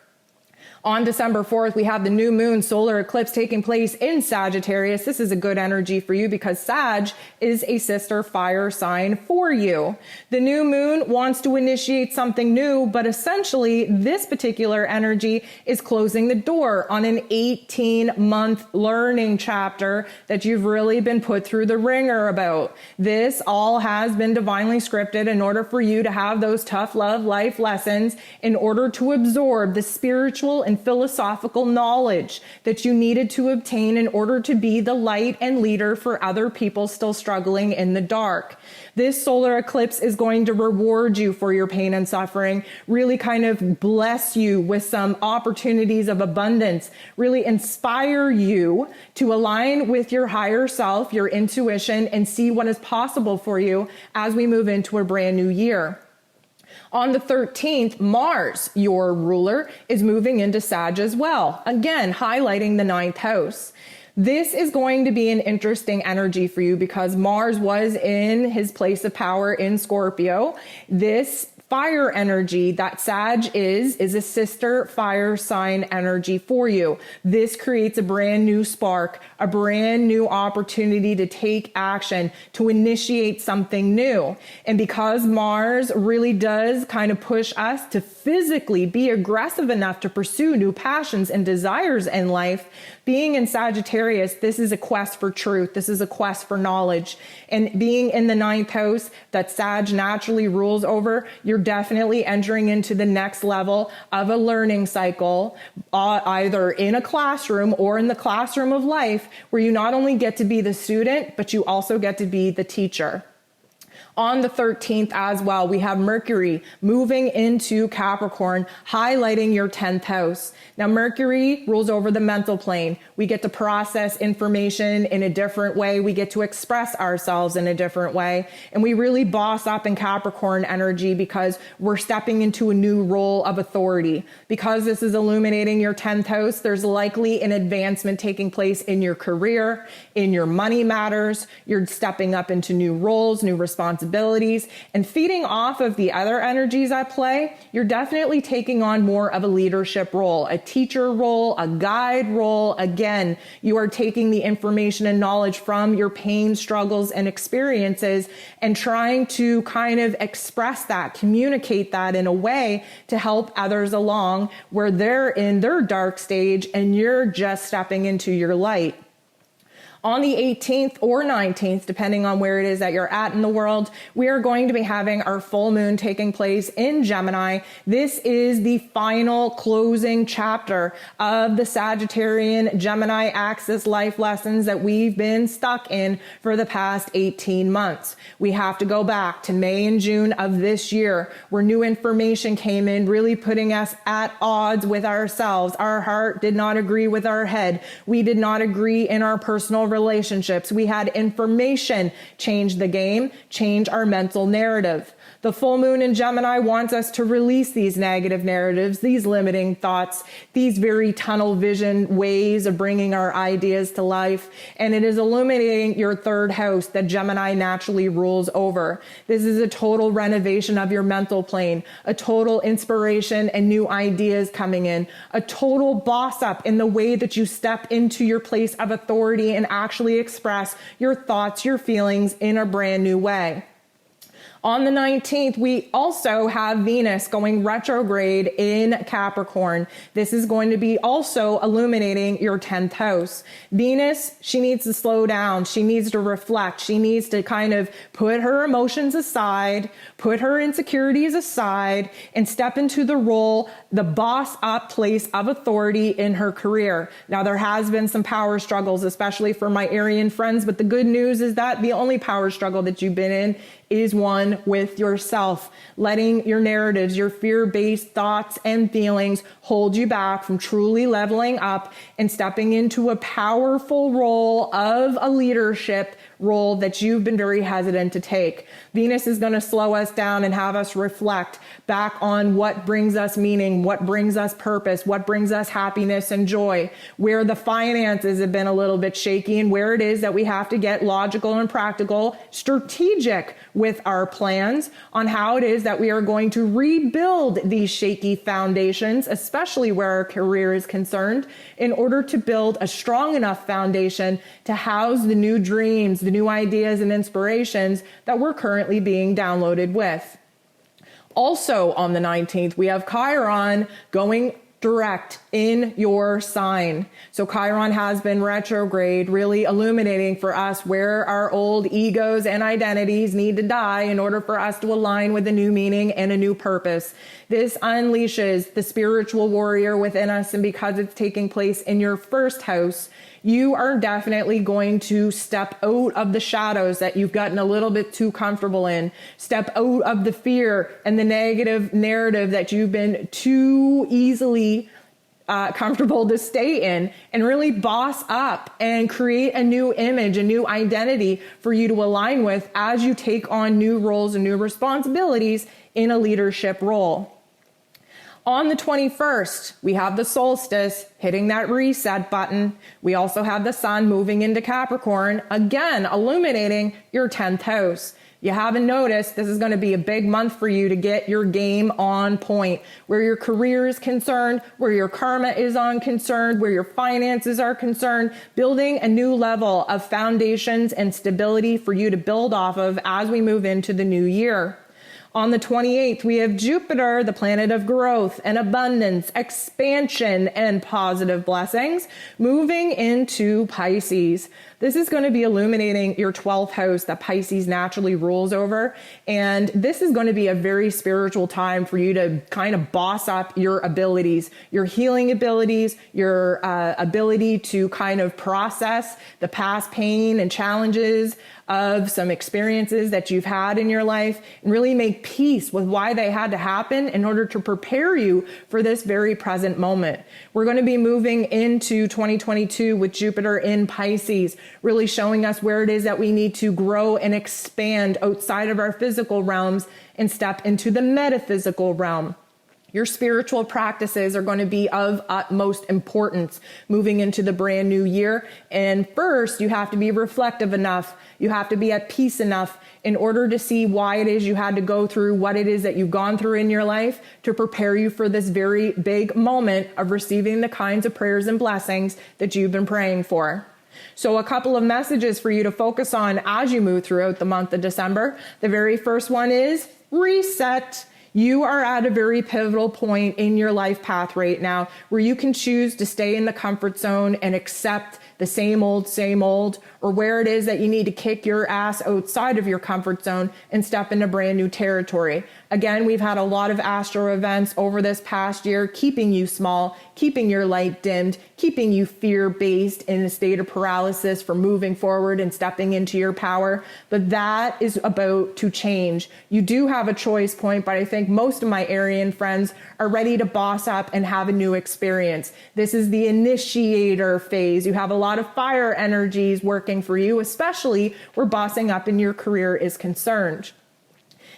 On December 4th, we have the new moon solar eclipse taking place in Sagittarius. This is a good energy for you because Sag is a sister fire sign for you. The new moon wants to initiate something new, but essentially this particular energy is closing the door on an 18-month learning chapter that you've really been put through the ringer about. This all has been divinely scripted in order for you to have those tough love life lessons in order to absorb the spiritual and philosophical knowledge that you needed to obtain in order to be the light and leader for other people still struggling in the dark. This solar eclipse is going to reward you for your pain and suffering, really kind of bless you with some opportunities of abundance, really inspire you to align with your higher self, your intuition, and see what is possible for you as we move into a brand new year. On the 13th, Mars, your ruler, is moving into Sag as well, again, highlighting the 9th house. This is going to be an interesting energy for you because Mars was in his place of power in Scorpio. This fire energy that Sag is a sister fire sign energy for you. This creates a brand new spark, a brand new opportunity to take action, to initiate something new. And because Mars really does kind of push us to physically be aggressive enough to pursue new passions and desires in life, being in Sagittarius, this is a quest for truth. This is a quest for knowledge. And being in the 9th house that Sag naturally rules over, you're definitely entering into the next level of a learning cycle, either in a classroom or in the classroom of life, where you not only get to be the student, but you also get to be the teacher. On the 13th as well, we have Mercury moving into Capricorn, highlighting your 10th house. Now, Mercury rules over the mental plane. We get to process information in a different way. We get to express ourselves in a different way. And we really boss up in Capricorn energy because we're stepping into a new role of authority. Because this is illuminating your 10th house, there's likely an advancement taking place in your career, in your money matters. You're stepping up into new roles, new responsibilities. And feeding off of the other energies at play, you're definitely taking on more of a leadership role, a teacher role, a guide role. Again, you are taking the information and knowledge from your pain, struggles, and experiences and trying to kind of express that, communicate that in a way to help others along where they're in their dark stage and you're just stepping into your light. On the 18th or 19th, depending on where it is that you're at in the world, we are going to be having our full moon taking place in Gemini. This is the final closing chapter of the Sagittarian Gemini axis life lessons that we've been stuck in for the past 18 months. We have to go back to May and June of this year where new information came in, really putting us at odds with ourselves. Our heart did not agree with our head. We did not agree in our personal relationships. We had information change the game, change our mental narrative. The full moon in Gemini wants us to release these negative narratives, these limiting thoughts, these very tunnel vision ways of bringing our ideas to life. And it is illuminating your 3rd house that Gemini naturally rules over. This is a total renovation of your mental plane, a total inspiration and new ideas coming in, a total boss up in the way that you step into your place of authority and actually express your thoughts, your feelings in a brand new way. On the 19th, we also have Venus going retrograde in Capricorn. This is going to be also illuminating your 10th house. Venus, she needs to slow down. She needs to reflect. She needs to kind of put her emotions aside, put her insecurities aside, and step into the role, the boss up place of authority in her career. Now, there has been some power struggles, especially for my Arian friends, but the good news is that the only power struggle that you've been in is one with yourself, letting your narratives, your fear-based thoughts and feelings hold you back from truly leveling up and stepping into a powerful role of a leadership role that you've been very hesitant to take. Venus is going to slow us down and have us reflect back on what brings us meaning, what brings us purpose, what brings us happiness and joy, where the finances have been a little bit shaky, and where it is that we have to get logical and practical, strategic with our plans on how it is that we are going to rebuild these shaky foundations, especially where our career is concerned, in order to build a strong enough foundation to house the new dreams, the new ideas and inspirations that we're currently being downloaded with. Also on the 19th, we have Chiron going direct in your sign. So Chiron has been retrograde, really illuminating for us where our old egos and identities need to die in order for us to align with a new meaning and a new purpose. This unleashes the spiritual warrior within us, and because it's taking place in your first house, you are definitely going to step out of the shadows that you've gotten a little bit too comfortable in. Step out of the fear and the negative narrative that you've been too easily comfortable to stay in, and really boss up and create a new image, a new identity for you to align with as you take on new roles and new responsibilities in a leadership role. On the 21st, we have the solstice hitting that reset button. We also have the sun moving into Capricorn, again, illuminating your 10th house. You haven't noticed, this is going to be a big month for you to get your game on point, where your career is concerned, where your karma is concerned, where your finances are concerned, building a new level of foundations and stability for you to build off of as we move into the new year. On the 28th, we have Jupiter, the planet of growth and abundance, expansion, and positive blessings, moving into Pisces. This is going to be illuminating your 12th house that Pisces naturally rules over. And this is going to be a very spiritual time for you to kind of boss up your abilities, your healing abilities, your ability to kind of process the past pain and challenges of some experiences that you've had in your life, and really make peace with why they had to happen in order to prepare you for this very present moment. We're going to be moving into 2022 with Jupiter in Pisces, really showing us where it is that we need to grow and expand outside of our physical realms and step into the metaphysical realm. Your spiritual practices are going to be of utmost importance moving into the brand new year. And first, you have to be reflective enough. You have to be at peace enough in order to see why it is you had to go through what it is that you've gone through in your life to prepare you for this very big moment of receiving the kinds of prayers and blessings that you've been praying for. So a couple of messages for you to focus on as you move throughout the month of December. The very first one is reset. You are at a very pivotal point in your life path right now where you can choose to stay in the comfort zone and accept the same old, or where it is that you need to kick your ass outside of your comfort zone and step into brand new territory. Again, we've had a lot of astro events over this past year, keeping you small, keeping your light dimmed, keeping you fear-based in a state of paralysis for moving forward and stepping into your power. But that is about to change. You do have a choice point, but I think most of my Arian friends are ready to boss up and have a new experience. This is the initiator phase. You have a lot of fire energies working for you, especially where bossing up in your career is concerned.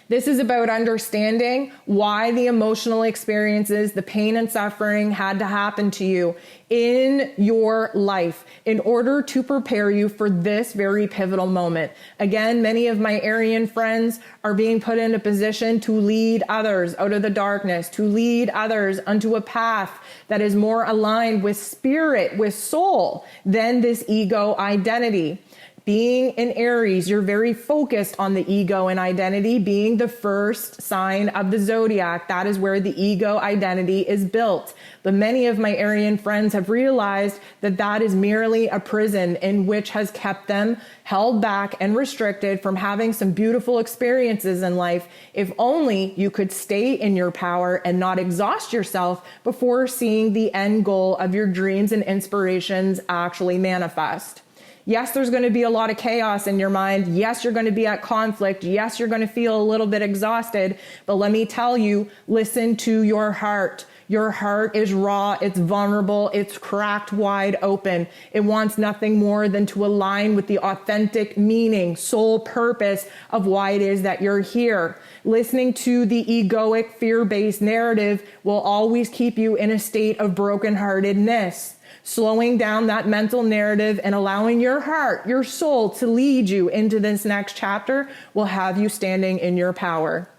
This is about understanding why the emotional experiences, the pain and suffering had to happen to you in your life in order to prepare you for this very pivotal moment. Again, many of my Arian friends are being put in a position to lead others out of the darkness, to lead others onto a path that is more aligned with spirit, with soul, than this ego identity. Being in Aries, you're very focused on the ego and identity being the first sign of the Zodiac. That is where the ego identity is built. But many of my Arian friends have realized that that is merely a prison in which has kept them held back and restricted from having some beautiful experiences in life. If only you could stay in your power and not exhaust yourself before seeing the end goal of your dreams and inspirations actually manifest. Yes, there's going to be a lot of chaos in your mind. Yes, you're going to be at conflict. Yes, you're going to feel a little bit exhausted. But let me tell you, listen to your heart. Your heart is raw, it's vulnerable, it's cracked wide open. It wants nothing more than to align with the authentic meaning, soul purpose of why it is that you're here. Listening to the egoic, fear-based narrative will always keep you in a state of brokenheartedness. Slowing down that mental narrative and allowing your heart, your soul to lead you into this next chapter will have you standing in your power.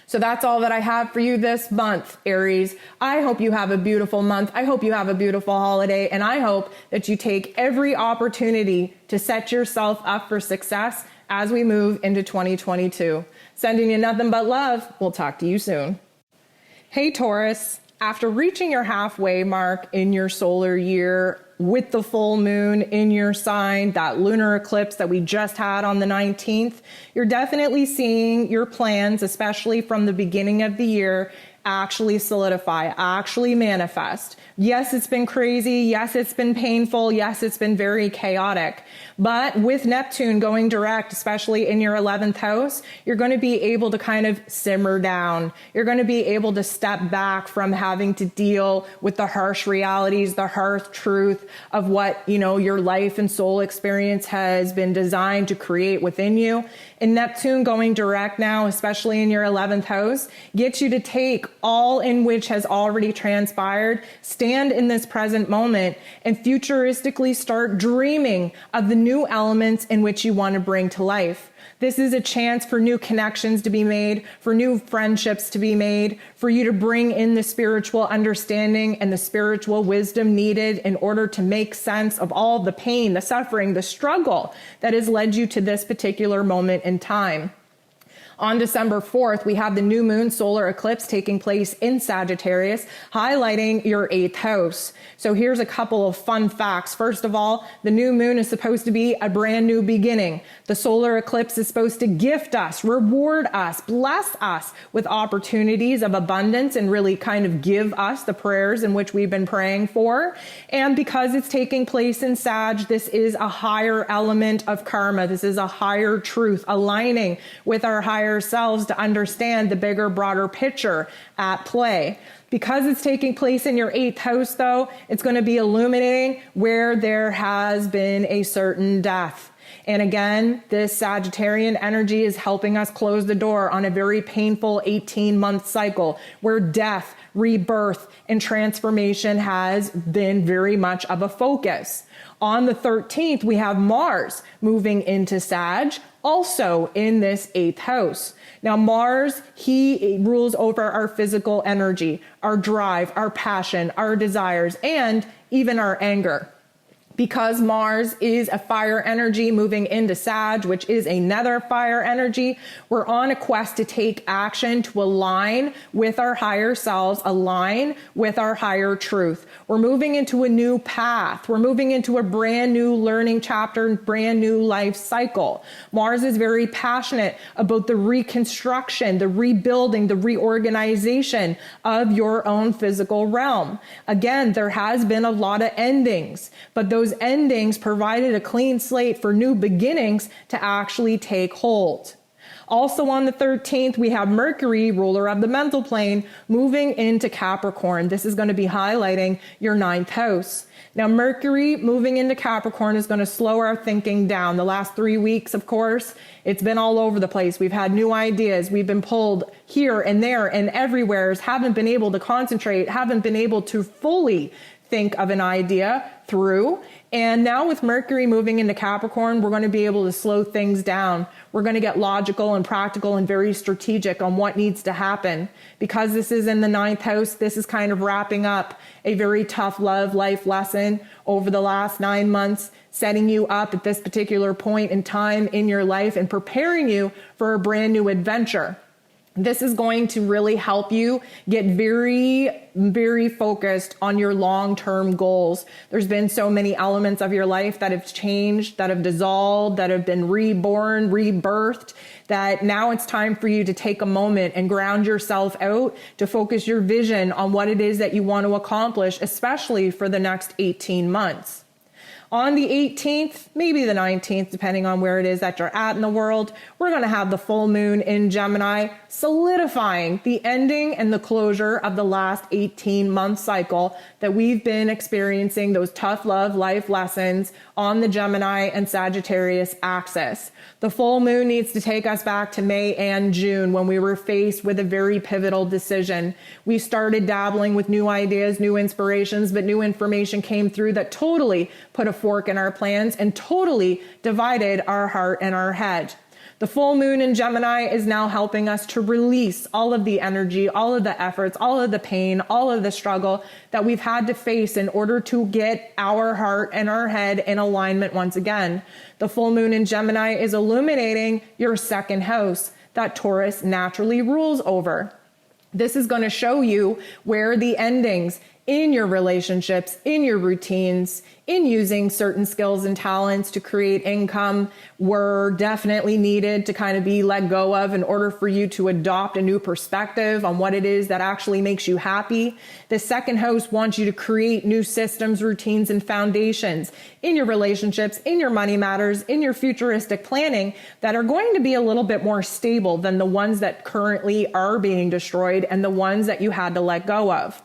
So that's all that I have for you this month, Aries. I hope you have a beautiful month. I hope you have a beautiful holiday. And I hope that you take every opportunity to set yourself up for success as we move into 2022. Sending you nothing but love. We'll talk to you soon. Hey, Taurus. After reaching your halfway mark in your solar year with the full moon in your sign, that lunar eclipse that we just had on the 19th, you're definitely seeing your plans, especially from the beginning of the year, actually solidify, actually manifest. Yes, it's been crazy. Yes, it's been painful. Yes, it's been very chaotic. But with Neptune going direct, especially in your 11th house, you're going to be able to kind of simmer down. You're going to be able to step back from having to deal with the harsh realities, the harsh truth of what, your life and soul experience has been designed to create within you. And Neptune going direct now, especially in your 11th house, gets you to take all in which has already transpired, stand in this present moment, and futuristically start dreaming of the new elements in which you want to bring to life. This is a chance for new connections to be made, for new friendships to be made, for you to bring in the spiritual understanding and the spiritual wisdom needed in order to make sense of all the pain, the suffering, the struggle that has led you to this particular moment in time. On December 4th, we have the new moon solar eclipse taking place in Sagittarius, highlighting your 8th house. So here's a couple of fun facts. First of all, the new moon is supposed to be a brand new beginning. The solar eclipse is supposed to gift us, reward us, bless us with opportunities of abundance and really kind of give us the prayers in which we've been praying for. And because it's taking place in Sag, this is a higher element of karma. This is a higher truth, aligning with our higher selves to understand the bigger, broader picture at play. Because it's taking place in your 8th house, though, it's going to be illuminating where there has been a certain death. And again, this Sagittarian energy is helping us close the door on a very painful 18-month cycle where death, rebirth, and transformation has been very much of a focus. On the 13th, we have Mars moving into Sag, also in this 8th house. Now, Mars, he rules over our physical energy, our drive, our passion, our desires, and even our anger. Because Mars is a fire energy moving into Sag, which is another fire energy, we're on a quest to take action to align with our higher selves, align with our higher truth. We're moving into a new path. We're moving into a brand new learning chapter, brand new life cycle. Mars is very passionate about the reconstruction, the rebuilding, the reorganization of your own physical realm. Again, there has been a lot of endings, but those endings provided a clean slate for new beginnings to actually take hold. Also on the 13th, we have Mercury, ruler of the mental plane, moving into Capricorn. This is going to be highlighting your 9th house. Now, Mercury moving into Capricorn is going to slow our thinking down. The last 3 weeks, of course, it's been all over the place. We've had new ideas. We've been pulled here and there and everywhere. Haven't been able to concentrate, haven't been able to fully think of an idea through. And now with Mercury moving into Capricorn, we're going to be able to slow things down. We're going to get logical and practical and very strategic on what needs to happen. Because this is in the 9th house, this is kind of wrapping up a very tough love life lesson over the last 9 months, setting you up at this particular point in time in your life and preparing you for a brand new adventure. This is going to really help you get very, very focused on your long-term goals. There's been so many elements of your life that have changed, that have dissolved, that have been reborn, rebirthed, that now it's time for you to take a moment and ground yourself out to focus your vision on what it is that you want to accomplish, especially for the next 18 months. On the 18th, maybe the 19th, depending on where it is that you're at in the world, we're going to have the full moon in Gemini, solidifying the ending and the closure of the last 18-month cycle that we've been experiencing, those tough love life lessons on the Gemini and Sagittarius axis. The full moon needs to take us back to May and June when we were faced with a very pivotal decision. We started dabbling with new ideas, new inspirations, but new information came through that totally put a fork in our plans and totally divided our heart and our head. The full moon in Gemini is now helping us to release all of the energy, all of the efforts, all of the pain, all of the struggle that we've had to face in order to get our heart and our head in alignment once again. The full moon in Gemini is illuminating your second house that Taurus naturally rules over. This is going to show you where the endings in your relationships, in your routines, in using certain skills and talents to create income were definitely needed to kind of be let go of in order for you to adopt a new perspective on what it is that actually makes you happy. The second house wants you to create new systems, routines, and foundations in your relationships, in your money matters, in your futuristic planning that are going to be a little bit more stable than the ones that currently are being destroyed and the ones that you had to let go of.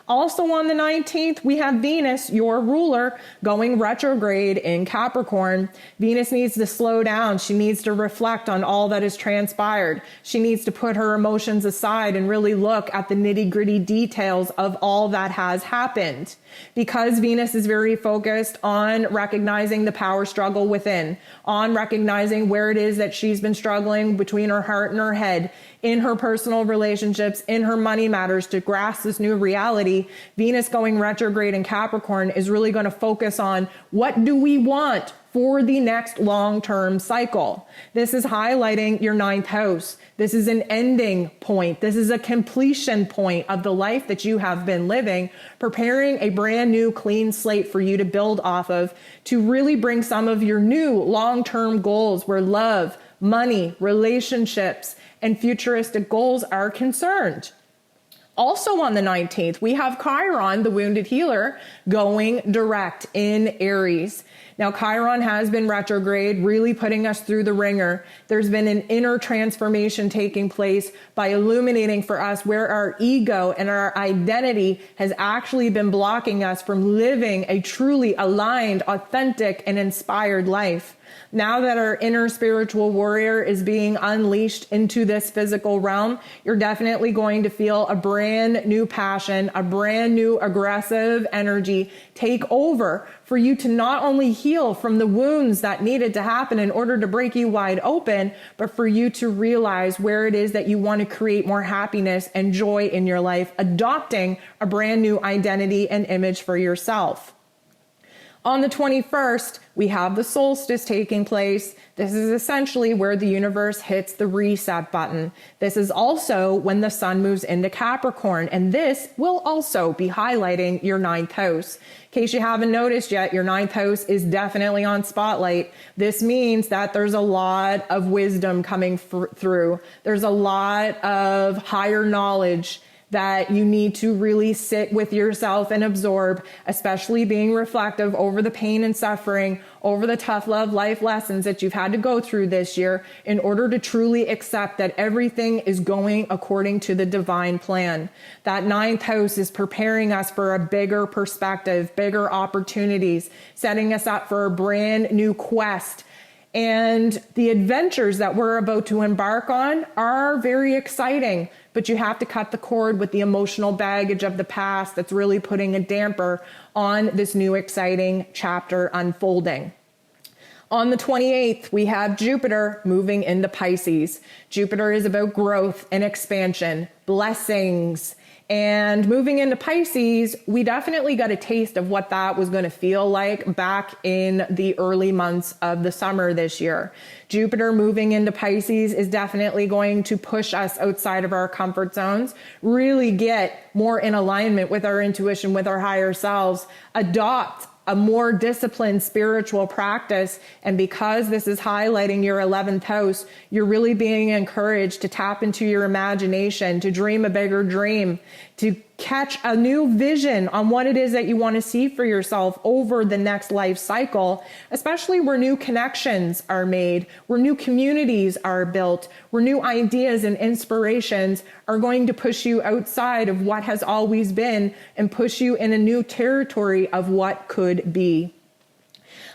Also on the 19th, we have Venus, your ruler, going retrograde in Capricorn. Venus needs to slow down. She needs to reflect on all that has transpired. She needs to put her emotions aside and really look at the nitty-gritty details of all that has happened. Because Venus is very focused on recognizing the power struggle within, on recognizing where it is that she's been struggling between her heart and her head, in her personal relationships, in her money matters to grasp this new reality. Venus going retrograde in Capricorn is really going to focus on what do we want for the next long-term cycle. This is highlighting your ninth house. This is an ending point. This is a completion point of the life that you have been living, preparing a brand new clean slate for you to build off of to really bring some of your new long-term goals where love, money, relationships, and futuristic goals are concerned. Also on the 19th, we have Chiron, the wounded healer, going direct in Aries. Now, Chiron has been retrograde, really putting us through the ringer. There's been an inner transformation taking place by illuminating for us where our ego and our identity has actually been blocking us from living a truly aligned, authentic, and inspired life. Now that our inner spiritual warrior is being unleashed into this physical realm, you're definitely going to feel a brand new passion, a brand new aggressive energy take over for you to not only heal from the wounds that needed to happen in order to break you wide open, but for you to realize where it is that you want to create more happiness and joy in your life, adopting a brand new identity and image for yourself. On the 21st, we have the solstice taking place. This is essentially where the universe hits the reset button. This is also when the sun moves into Capricorn, and this will also be highlighting your ninth house. In case you haven't noticed yet, your ninth house is definitely on spotlight. This means that there's a lot of wisdom coming through. There's a lot of higher knowledge that you need to really sit with yourself and absorb, especially being reflective over the pain and suffering, over the tough love life lessons that you've had to go through this year in order to truly accept that everything is going according to the divine plan. That ninth house is preparing us for a bigger perspective, bigger opportunities, setting us up for a brand new quest. And the adventures that we're about to embark on are very exciting, but you have to cut the cord with the emotional baggage of the past that's really putting a damper on this new exciting chapter unfolding. On the 28th, we have Jupiter moving into Pisces. Jupiter is about growth and expansion, blessings. And moving into Pisces, we definitely got a taste of what that was going to feel like back in the early months of the summer this year. Jupiter moving into Pisces is definitely going to push us outside of our comfort zones, really get more in alignment with our intuition, with our higher selves, adopt a more disciplined spiritual practice. And because this is highlighting your 11th house, you're really being encouraged to tap into your imagination, to dream a bigger dream, to catch a new vision on what it is that you want to see for yourself over the next life cycle, especially where new connections are made, where new communities are built, where new ideas and inspirations are going to push you outside of what has always been and push you in a new territory of what could be.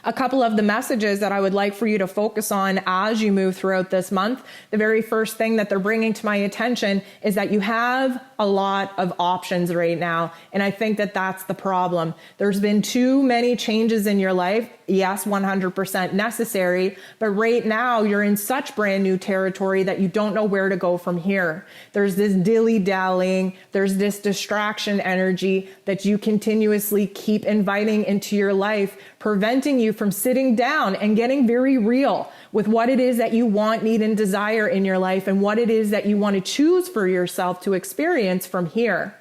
A couple of the messages that I would like for you to focus on as you move throughout this month. The very first thing that they're bringing to my attention is that you have a lot of options right now. And I think that that's the problem. There's been too many changes in your life. Yes, 100% necessary. But right now you're in such brand new territory that you don't know where to go from here. There's this dilly-dallying. There's this distraction energy that you continuously keep inviting into your life, preventing you from sitting down and getting very real with what it is that you want, need, and desire in your life and what it is that you want to choose for yourself to experience from here.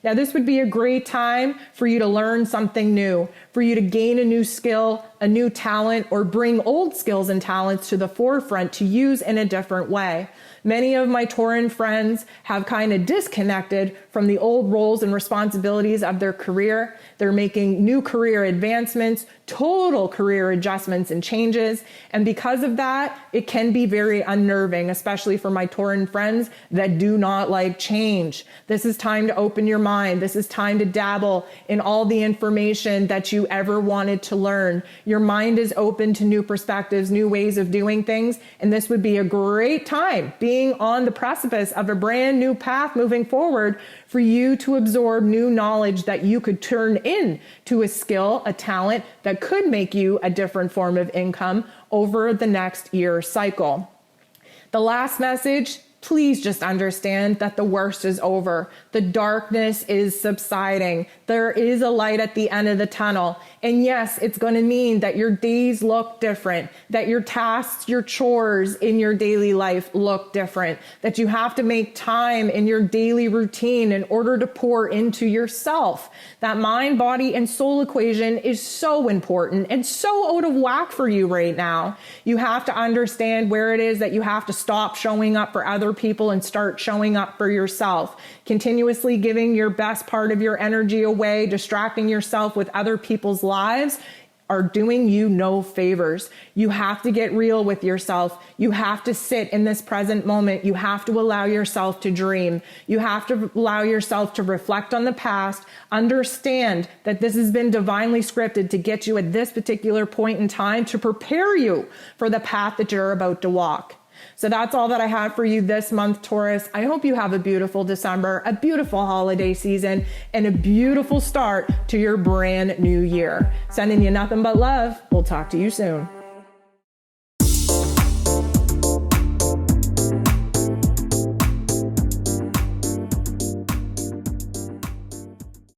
Now, this would be a great time for you to learn something new, for you to gain a new skill, a new talent, or bring old skills and talents to the forefront to use in a different way. Many of my Tauran friends have kind of disconnected from the old roles and responsibilities of their career. They're making new career advancements, total career adjustments and changes. And because of that, it can be very unnerving, especially for my Tauran friends that do not like change. This is time to open your mind. This is time to dabble in all the information that you ever wanted to learn. Your mind is open to new perspectives, new ways of doing things. And this would be a great time, being on the precipice of a brand new path moving forward, for you to absorb new knowledge that you could turn into a skill, a talent that could make you a different form of income over the next year cycle. The last message, please just understand that the worst is over. The darkness is subsiding. There is a light at the end of the tunnel. And yes, it's going to mean that your days look different, that your tasks, your chores in your daily life look different, that you have to make time in your daily routine in order to pour into yourself. That mind, body, and soul equation is so important and so out of whack for you right now. You have to understand where it is that you have to stop showing up for other people and start showing up for yourself. Continuously giving your best part of your energy away, distracting yourself with other people's lives are doing you no favors. You have to get real with yourself. You have to sit in this present moment. You have to allow yourself to dream. You have to allow yourself to reflect on the past, understand that this has been divinely scripted to get you at this particular point in time to prepare you for the path that you're about to walk. So that's all that I have for you this month, Taurus. I hope you have a beautiful December, a beautiful holiday season, and a beautiful start to your brand new year. Sending you nothing but love. We'll talk to you soon.